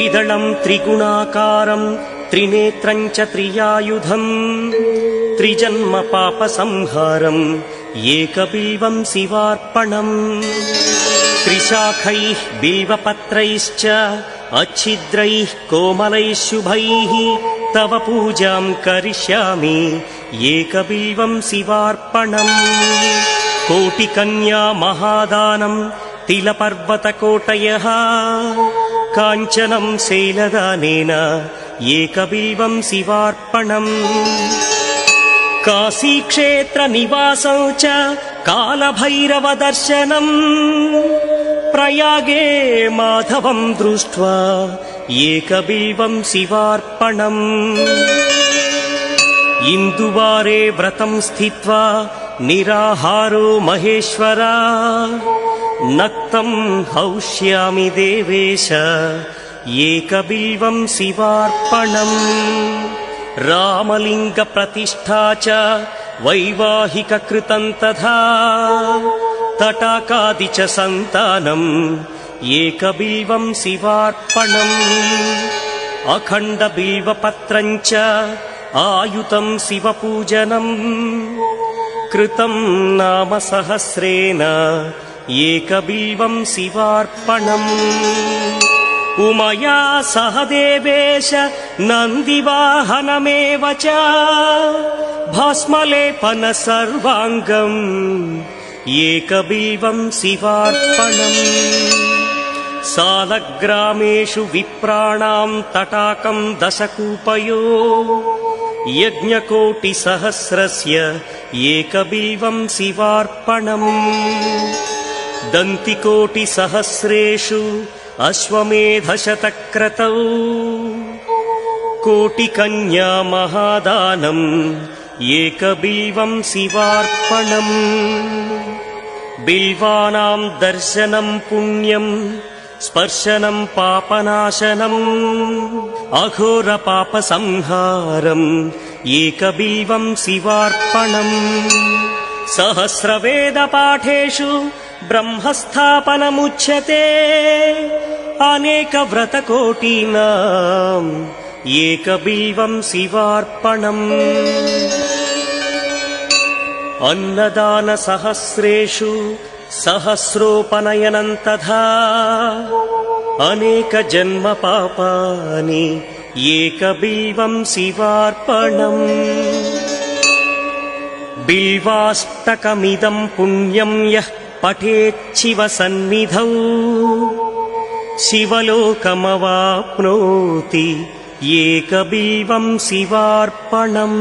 त्रिदलं त्रिगुणाकारं त्रिनेत्रं च त्रियायुधम् त्रिजन्म पापसंहारम् एकबिल्वं शिवार्पणम् त्रिशाखैः बिल्वपत्रैश्च अच्छिद्रैः कोमलैः शुभैः तव पूजां करिष्यामि एकबिल्वं शिवार्पणम् कोटिकन्या महादानं तिलपर्वतकोटयः काञ्चनं शैलदानेन एकबिल्वं शिवार्पणम् काशीक्षेत्रनिवासं च कालभैरवदर्शनम् प्रयागे माधवं दृष्ट्वा एकबिल्वं शिवार्पणम् इन्दुवारे व्रतं स्थित्वा निराहारो महेश्वरा नक्तं हौष्यामि देवेश एकबिल्वं शिवार्पणम् रामलिङ्गप्रतिष्ठा च वैवाहिककृतं तथा तटाकादि च सन्तानम् एकबिल्वं शिवार्पणम् अखण्डबिल्वपत्रं च आयुतं शिवपूजनम् कृतं नाम सहस्रेण एकबिल्वं शिवार्पणम् उमया सह देवेश नन्दिवाहनमेव च भस्मलेपन सर्वाङ्गम् एकबिल्वं शिवार्पणम् सालग्रामेषु विप्राणां तटाकं दशकूपयो यज्ञकोटिसहस्रस्य एकबिल्वं शिवार्पणम् दन्तिकोटिसहस्रेषु अश्वमेधशतक्रतौ कोटिकन्या महादानम् एकबिल्वं शिवार्पणम् बिल्वानां दर्शनं पुण्यं स्पर्शनं पापनाशनम् अघोरपापसंहारम् एकबिल्वं शिवार्पणम् सहस्रवेदपाठेषु ब्रह्मस्थापनमुच्यते अनेकव्रतकोटीनाम् एकबिल्वं शिवार्पणम् अन्नदानसहस्रेषु सहस्रोपनयनं तथा अनेकजन्मपापानि एकबिल्वं शिवार्पणम् बिल्वाष्टकमिदं पुण्यं यः पठेच्छिवसन्निधौ शिवलोकमवाप्नोति एकबिल्वं शिवार्पणम्।